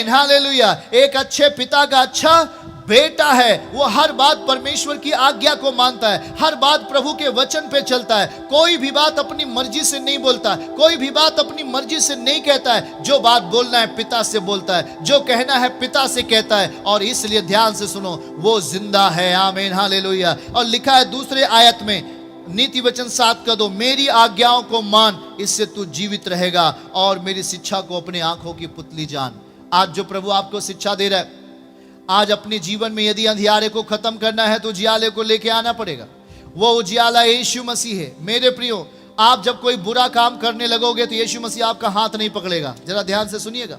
आमीन, हालेलुया। एक अच्छे पिता का अच्छा बेटा है, वो हर बात परमेश्वर की आज्ञा को मानता है, हर बात प्रभु के वचन पे चलता है, कोई भी बात अपनी मर्जी से नहीं बोलता, कोई भी बात अपनी मर्जी से नहीं कहता है। जो बात बोलना है पिता से बोलता है, जो कहना है पिता से कहता है, और इसलिए ध्यान से सुनो, वो जिंदा है। आमीन, हालेलुया। और लिखा है दूसरे आयत में, नीति वचन 7:2, मेरी आज्ञाओं को मान, इससे तू जीवित रहेगा, और मेरी शिक्षा को अपनी आंखों की पुतली जान। आज जो प्रभु आपको शिक्षा दे रहा है, आज अपने जीवन में यदि अंधियारे को खत्म करना है तो उजियाले को लेके आना पड़ेगा। वो उजियाला यीशु मसीह है। मेरे प्रियो, आप जब कोई बुरा काम करने लगोगे तो यीशु मसीह आपका हाथ नहीं पकड़ेगा। जरा ध्यान से सुनिएगा।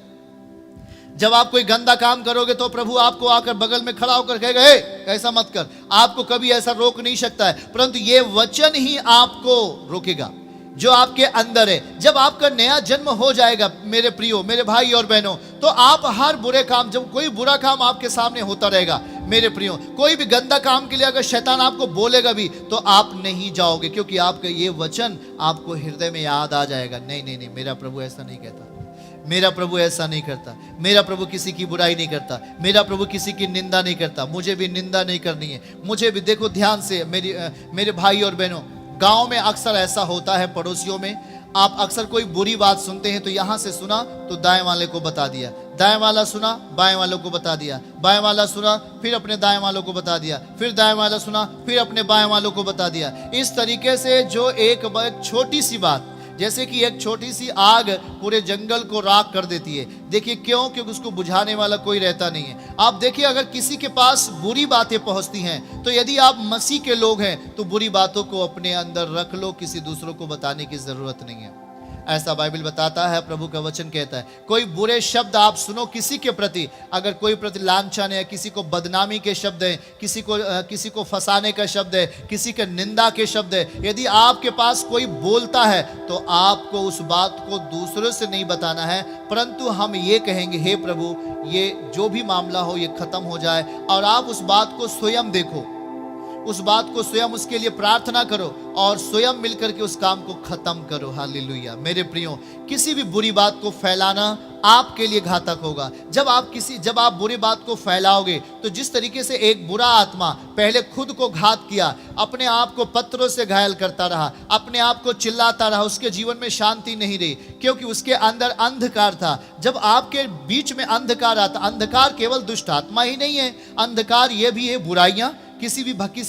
जब आप कोई गंदा काम करोगे तो प्रभु आपको आकर बगल में खड़ा होकर कहेगा, हे ऐसा मत कर। आपको कभी ऐसा रोक नहीं सकता है, परंतु ये वचन ही आपको रोकेगा जो आपके अंदर है। जब आपका नया जन्म हो जाएगा मेरे प्रियो, मेरे भाई और बहनों, तो आप हर बुरे काम, जब कोई बुरा काम आपके सामने होता रहेगा मेरे प्रियो, कोई भी गंदा काम के लिए अगर शैतान आपको बोलेगा भी तो आप नहीं जाओगे, क्योंकि आपका ये वचन आपको हृदय में याद आ जाएगा। नहीं नहीं नहीं, मेरा प्रभु ऐसा नहीं कहता, मेरा प्रभु ऐसा नहीं करता, मेरा प्रभु किसी की बुराई नहीं करता, मेरा प्रभु किसी की निंदा नहीं करता, मुझे भी निंदा नहीं करनी है, मुझे भी। देखो ध्यान से मेरे भाई और बहनों, गांव में अक्सर ऐसा होता है, पड़ोसियों में आप अक्सर कोई बुरी बात सुनते हैं तो यहां से सुना तो दाएं वाले को बता दिया, दाएं वाला सुना बाएं वालों को बता दिया, बाएं वाला सुना फिर अपने दाएं वालों को बता दिया, फिर दाएं वाला सुना फिर अपने बाएं वालों को बता दिया। इस तरीके से जो एक छोटी सी बात, जैसे कि एक छोटी सी आग पूरे जंगल को राख कर देती है। देखिए क्यों? क्योंकि उसको बुझाने वाला कोई रहता नहीं है। आप देखिए, अगर किसी के पास बुरी बातें पहुंचती हैं तो यदि आप मसीह के लोग हैं तो बुरी बातों को अपने अंदर रख लो, किसी दूसरों को बताने की जरूरत नहीं है। ऐसा बाइबल बताता है, प्रभु का वचन कहता है। कोई बुरे शब्द आप सुनो किसी के प्रति, अगर कोई प्रति लांछन है, किसी को बदनामी के शब्द है, किसी को फंसाने का शब्द है, किसी के निंदा के शब्द है, यदि आपके पास कोई बोलता है तो आपको उस बात को दूसरों से नहीं बताना है, परंतु हम ये कहेंगे, हे प्रभु ये जो भी मामला हो ये खत्म हो जाए, और आप उस बात को स्वयं देखो, उस बात को स्वयं उसके लिए प्रार्थना करो और स्वयं मिलकर के उस काम को खत्म करो। हालेलुया। मेरे प्रियो, किसी भी बुरी बात को फैलाना आपके लिए घातक होगा। जब आप बुरी बात को फैलाओगे तो जिस तरीके से एक बुरा आत्मा पहले खुद को घात किया, अपने आप को पत्थरों से घायल करता रहा, अपने आप को चिल्लाता रहा, उसके जीवन में शांति नहीं रही, क्योंकि उसके अंदर अंधकार था। जब आपके बीच में अंधकार आता, अंधकार केवल दुष्ट आत्मा ही नहीं है, अंधकार ये भी है बुराइयां, किसी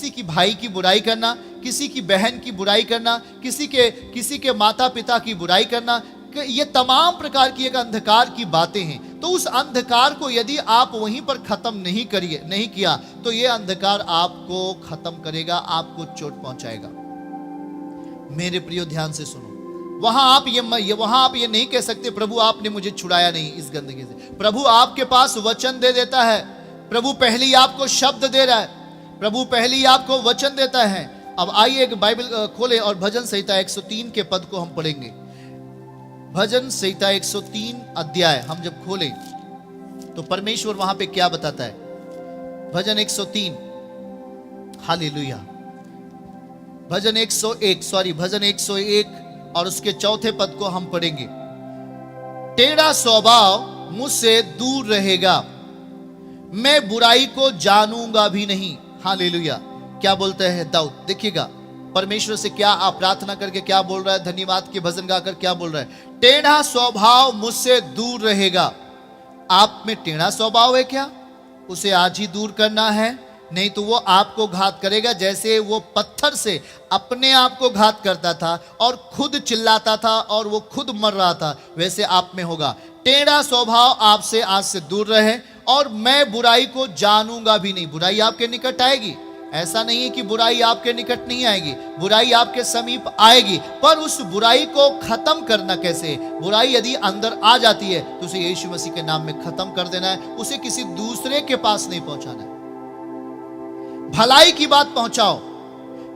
की भाई की बुराई करना, किसी की बहन की बुराई करना, किसी के माता पिता की बुराई करना, ये तमाम प्रकार की एक अंधकार की बातें हैं। तो उस अंधकार को यदि आप वहीं पर खत्म नहीं किया तो ये अंधकार आपको खत्म करेगा, आपको चोट पहुंचाएगा। मेरे प्रियो ध्यान से सुनो, वहां आप ये नहीं कह सकते प्रभु आपने मुझे छुड़ाया नहीं इस गंदगी से। प्रभु आपके पास वचन दे देता है, प्रभु पहले ही आपको शब्द दे रहा है, प्रभु पहले ही आपको वचन देता है। अब आइए एक बाइबल खोले और भजन संहिता 103 के पद को हम पढ़ेंगे। भजन संहिता 103 अध्याय हम जब खोले तो परमेश्वर वहां पे क्या बताता है। भजन 103, हालेलुया। भजन 101 और उसके चौथे पद को हम पढ़ेंगे। टेढ़ा स्वभाव मुझसे दूर रहेगा, मैं बुराई को जानूंगा भी नहीं। हालेलुया। क्या बोलते हैं दाऊद? देखिएगा परमेश्वर से क्या आप प्रार्थना करके क्या बोल रहा है, धन्यवाद के भजन गाकर क्या बोल रहा है। टेढ़ा स्वभाव मुझसे दूर रहेगा। आप में टेढ़ा स्वभाव है क्या? उसे आज ही दूर करना है, नहीं तो वो आपको घात करेगा। जैसे वो पत्थर से अपने आप को घात करता था और खुद चिल्लाता था और वो खुद मर रहा था, वैसे आप में होगा। टेढ़ा स्वभाव आपसे आज से दूर रहे, और मैं बुराई को जानूंगा भी नहीं। बुराई आपके निकट आएगी, ऐसा नहीं है कि बुराई आपके निकट नहीं आएगी, बुराई आपके समीप आएगी, पर उस बुराई को खत्म करना कैसे? बुराई यदि अंदर आ जाती है तो उसे यीशु मसीह के नाम में खत्म कर देना है, उसे किसी दूसरे के पास नहीं पहुंचाना है। भलाई की बात पहुंचाओ,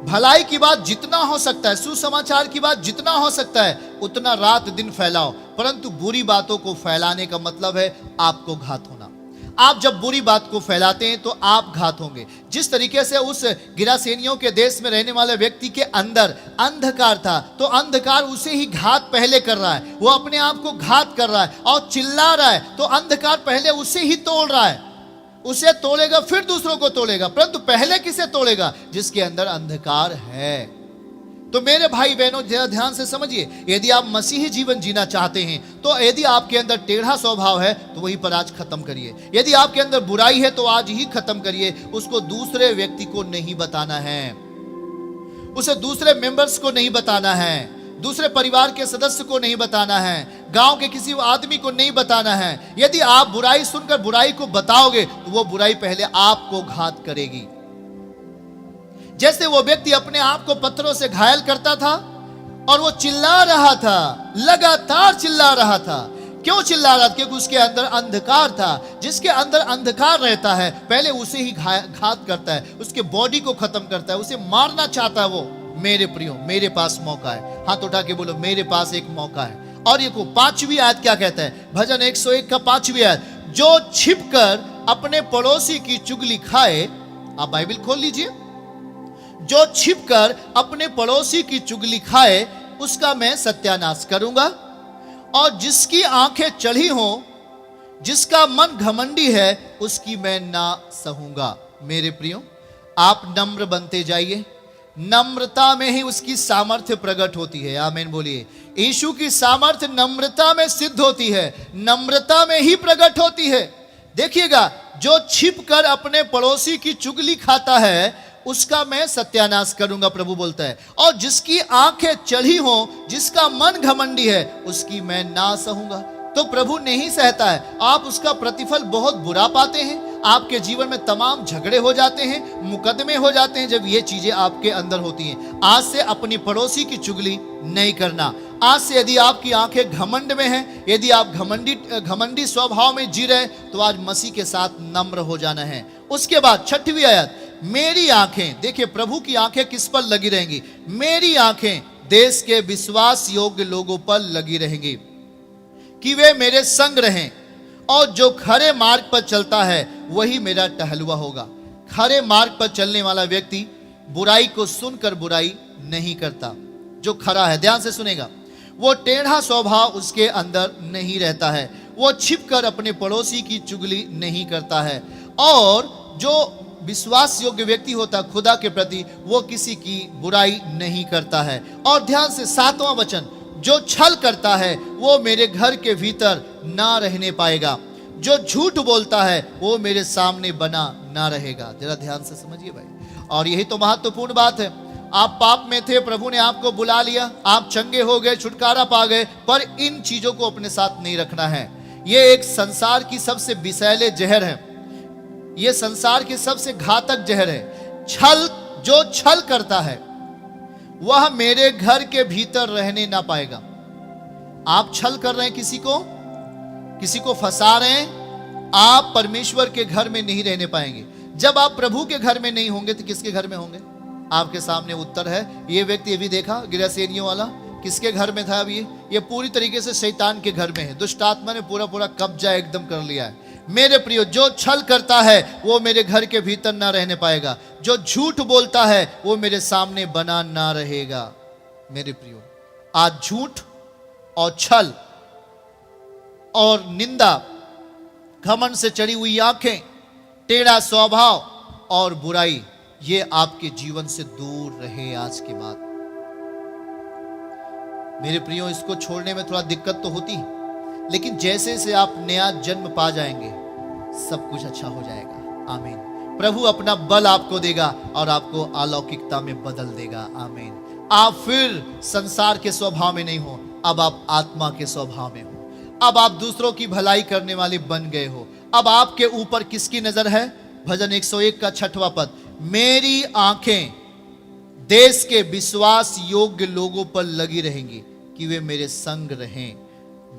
भलाई की बात जितना हो सकता है, सुसमाचार की बात जितना हो सकता है उतना रात दिन फैलाओ, परंतु बुरी बातों को फैलाने का मतलब है आपको घात होना, आप जब बुरी बात को फैलाते हैं तो आप घात होंगे। जिस तरीके से उस गिरासेनियों के देश में रहने वाले व्यक्ति के अंदर अंधकार था, तो अंधकार उसे ही घात पहले कर रहा है, वो अपने आप को घात कर रहा है और चिल्ला रहा है, तो अंधकार पहले उसे ही तोड़ रहा है। उसे तोड़ेगा फिर दूसरों को तोड़ेगा, परंतु पहले किसे तोड़ेगा? जिसके अंदर अंधकार है। तो मेरे भाई बहनों, जरा ध्यान से समझिए, यदि आप मसीही जीवन जीना चाहते हैं तो यदि आपके अंदर टेढ़ा स्वभाव है तो वहीं पर आज खत्म करिए। यदि आपके अंदर बुराई है तो आज ही खत्म करिए। उसको दूसरे व्यक्ति को नहीं बताना है, उसे दूसरे मेंबर्स को नहीं बताना है, दूसरे परिवार के सदस्य को नहीं बताना है, गांव के किसी आदमी को नहीं बताना है। यदि आप बुराई सुनकर बुराई को बताओगे तो वो बुराई पहले आपको घात करेगी। जैसे वो व्यक्ति अपने आप को पत्थरों से घायल करता था और वो चिल्ला रहा था, लगातार चिल्ला रहा था। क्यों चिल्ला रहा था? क्योंकि उसके अंदर अंधकार था। जिसके अंदर अंधकार रहता है पहले उसे ही घात करता है, उसके बॉडी को खत्म करता है, उसे मारना चाहता है वो। मेरे प्रियो, मेरे पास मौका है। हाथ उठा के बोलो, मेरे पास एक मौका है। और ये को 5वीं आयत क्या कहता है? भजन 101 का 5वीं आयत, जो छिपकर अपने पड़ोसी की चुगली खाए। आप बाइबल खोल लीजिए। जो छिपकर अपने पड़ोसी की चुगली खाए उसका मैं सत्यानाश करूंगा, और जिसकी आंखें चढ़ी हो, जिसका मन घमंडी है, उसकी मैं ना सहूंगा। मेरे प्रियो, आप नम्र बनते जाइए। नम्रता में ही उसकी सामर्थ्य प्रकट होती है। आमीन बोलिए। यीशु की सामर्थ्य नम्रता में सिद्ध होती है, नम्रता में ही प्रकट होती है। देखिएगा, जो छिपकर अपने पड़ोसी की चुगली खाता है उसका मैं सत्यानाश करूंगा, प्रभु बोलता है। और जिसकी आंखें चढ़ी हो, जिसका मन घमंडी है, उसकी मैं ना सहूंगा। तो प्रभु नहीं सहता है। आप उसका प्रतिफल बहुत बुरा पाते हैं। आपके जीवन में तमाम झगड़े हो जाते हैं, मुकदमे हो जाते हैं जब ये चीजें आपके अंदर होती हैं। आज से अपनी पड़ोसी की चुगली नहीं करना। आज से यदि आपकी आंखें घमंड में हैं, यदि आप घमंडी स्वभाव में जी रहे, तो आज मसीह के साथ नम्र हो जाना है। उसके बाद 6वीं आयत, मेरी आंखें, देखिए प्रभु की आंखें किस पर लगी रहेंगी? मेरी आंखें देश के विश्वास योग्य लोगों पर लगी रहेंगी कि वे मेरे संग रहें, और जो खरे मार्ग पर चलता है वही मेरा टहलुआ होगा। खरे मार्ग पर चलने वाला व्यक्ति बुराई को सुनकर बुराई नहीं करता। जो खरा है, ध्यान से सुनेगा, वो टेढ़ा स्वभाव उसके अंदर नहीं रहता है। वो छिपकर अपने पड़ोसी की चुगली नहीं करता है। और जो विश्वास योग्य व्यक्ति होता है खुदा के प्रति, वो किसी की बुराई नहीं करता है। और ध्यान से 7वां वचन, जो छल करता है वो मेरे घर के भीतर ना रहने पाएगा। जो झूठ बोलता है वो मेरे सामने बना ना रहेगा। जरा ध्यान से समझिए भाई। और यही तो महत्वपूर्ण बात है। आप पाप में थे, प्रभु ने आपको बुला लिया, आप चंगे हो गए, छुटकारा पा गए, पर इन चीजों को अपने साथ नहीं रखना है। ये एक संसार की सबसे विषैले जहर है, ये संसार की सबसे घातक जहर है। छल, जो छल करता है वह मेरे घर के भीतर रहने ना पाएगा। आप छल कर रहे हैं, किसी को फंसा रहे हैं, आप परमेश्वर के घर में नहीं रहने पाएंगे। जब आप प्रभु के घर में नहीं होंगे तो किसके घर में होंगे? आपके सामने उत्तर है। ये व्यक्ति अभी देखा, गिरासेनियों वाला किसके घर में था? अब ये पूरी तरीके से शैतान के घर में है। दुष्ट आत्मा ने पूरा कब्जा एकदम कर लिया है। मेरे प्रियो, जो छल करता है वो मेरे घर के भीतर ना रहने पाएगा। जो झूठ बोलता है वो मेरे सामने बना ना रहेगा। मेरे प्रियो, आज झूठ और छल और निंदा, घमंड से चढ़ी हुई आंखें, टेढ़ा स्वभाव और बुराई, ये आपके जीवन से दूर रहे आज के बाद। मेरे प्रियो, इसको छोड़ने में थोड़ा दिक्कत तो होती, लेकिन जैसे से आप नया जन्म पा जाएंगे सब कुछ अच्छा हो जाएगा। आमीन। प्रभु अपना बल आपको देगा और आपको अलौकिकता में बदल देगा। आमीन। आप फिर संसार के स्वभाव में नहीं हो, अब आप आत्मा के स्वभाव में हो। अब आप दूसरों की भलाई करने वाले बन गए हो। अब आपके ऊपर किसकी नजर है? भजन 101 का 6वां पद, मेरी आंखें देश के विश्वास योग्य लोगों पर लगी रहेंगी कि वे मेरे संग रहें।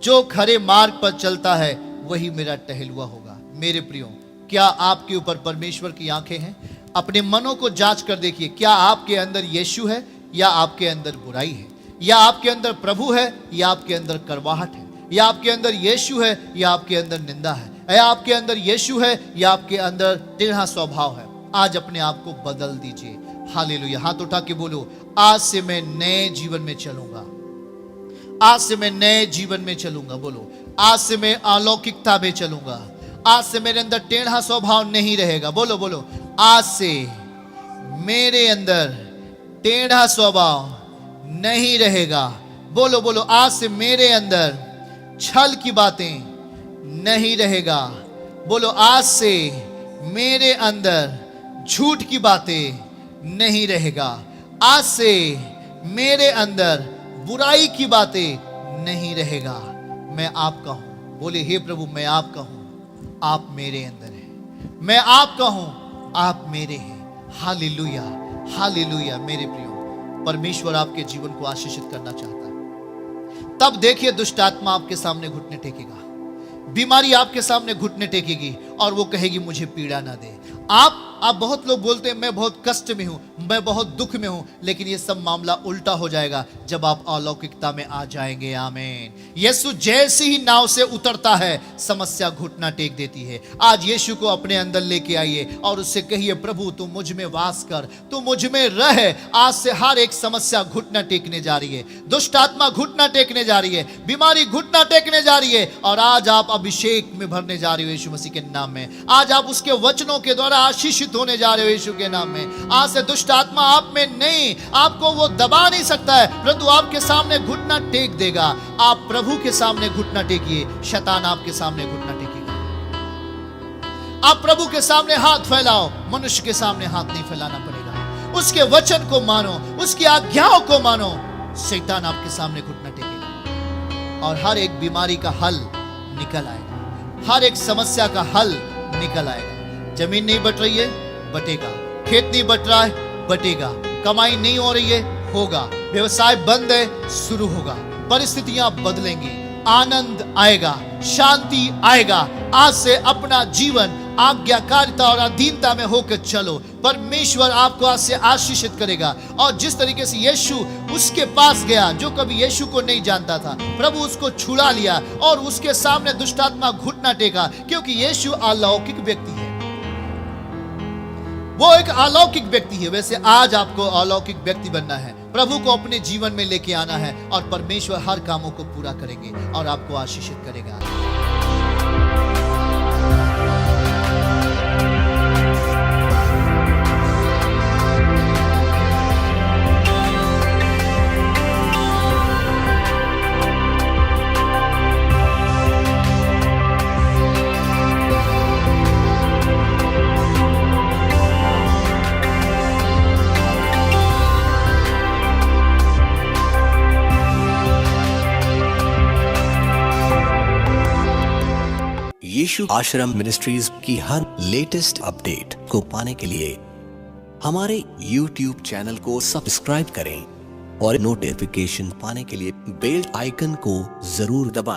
जो खरे मार्ग पर चलता है वही मेरा टहलुआ होगा। मेरे प्रियो, क्या आपके ऊपर परमेश्वर की आंखें हैं? अपने मनों को जांच कर देखिए, क्या आपके अंदर यीशु है या आपके अंदर बुराई है? या आपके अंदर प्रभु है या आपके अंदर करवाहट है? या आपके अंदर यीशु है या आपके अंदर निंदा है? या आपके अंदर यीशु है या आपके अंदर टेढ़ा स्वभाव है। आज अपने आप को बदल दीजिए। हालेलुया। हाथ उठा के बोलो, आज से मैं नए जीवन में चलूंगा, आज से मैं नए जीवन में चलूंगा। बोलो, आज से मैं अलौकिकता में चलूंगा, आज से मेरे अंदर टेढ़ा स्वभाव नहीं रहेगा। बोलो बोलो, आज से मेरे अंदर टेढ़ा स्वभाव नहीं रहेगा। बोलो बोलो, आज से मेरे अंदर छल की बातें नहीं रहेगा। बोलो, आज से मेरे अंदर झूठ की बातें नहीं रहेगा। आज से मेरे अंदर बुराई की बातें नहीं रहेगा। मैं आपका हूं। बोले, हे प्रभु मैं आपका हूं, आप मेरे अंदर हैं। मैं आपका हूं, आप मेरे हैं। Hallelujah hallelujah. मेरे प्रियो, परमेश्वर आपके जीवन को आशीषित करना चाहता है। तब देखिए, दुष्ट आत्मा आपके सामने घुटने टेकेगा, बीमारी आपके सामने घुटने टेकेगी और वो कहेगी मुझे पीड़ा ना दे। आप बहुत लोग बोलते हैं मैं बहुत कष्ट में हूं, मैं बहुत दुख में हूं, लेकिन ये सब मामला उल्टा हो जाएगा जब आप अलौकिकता में आ जाएंगे। आमीन। यीशु जैसे ही नाव से उतरता है, समस्या घुटना टेक देती है। आज यीशु को अपने अंदर लेके आइए और उससे कहिए, प्रभु तू मुझ में वास कर, तू मुझ में रह। आज से हर एक समस्या घुटना टेकने जा रही है, दुष्ट आत्मा घुटना टेकने जा रही है, बीमारी घुटना टेकने जा रही है। और आज आप अभिषेक में भरने जा रहे हो यीशु मसीह के नाम में। आज आप उसके वचनों के द्वारा आशीषित होने जा रहे हो यीशु के नाम में। आज से दुष्ट आत्मा आप में नहीं, आपको वो दबा नहीं सकता है, परंतु आपके सामने घुटना टेक देगा। आप प्रभु के सामने घुटना टेकिए, शैतान आपके सामने घुटना टेकेगा। आप प्रभु के सामने हाथ फैलाओ, मनुष्य के सामने हाथ नहीं फैलाना पड़ेगा। उसके वचन को मानो, उसकी आज्ञाओं को मानो, शैतान आपके सामने घुटना टेकेगा और हर एक बीमारी का हल निकल आएगा, हर एक समस्या का हल निकल आएगा। जमीन नहीं बट रही है, बटेगा। खेत नहीं बट रहा है, बटेगा। कमाई नहीं हो रही है, होगा। व्यवसाय बंद है, शुरू होगा। परिस्थितियां बदलेंगी, आनंद आएगा, शांति आएगा। आज से अपना जीवन आज्ञाकारिता और अधीनता में होकर चलो। परमेश्वर आपको आज से आशीषित करेगा। और जिस तरीके से यीशु उसके पास गया, जो कभी यीशु को नहीं जानता था, प्रभु उसको छुड़ा लिया और उसके सामने दुष्टात्मा घुटना टेका, क्योंकि यीशु अलौकिक व्यक्ति है, वो एक अलौकिक व्यक्ति है। वैसे आज आपको अलौकिक व्यक्ति बनना है, प्रभु को अपने जीवन में लेके आना है और परमेश्वर हर कामों को पूरा करेंगे और आपको आशीषित करेगा। यीशु आश्रम मिनिस्ट्रीज की हर लेटेस्ट अपडेट को पाने के लिए हमारे YouTube चैनल को सब्सक्राइब करें और नोटिफिकेशन पाने के लिए बेल आइकन को जरूर दबाएं।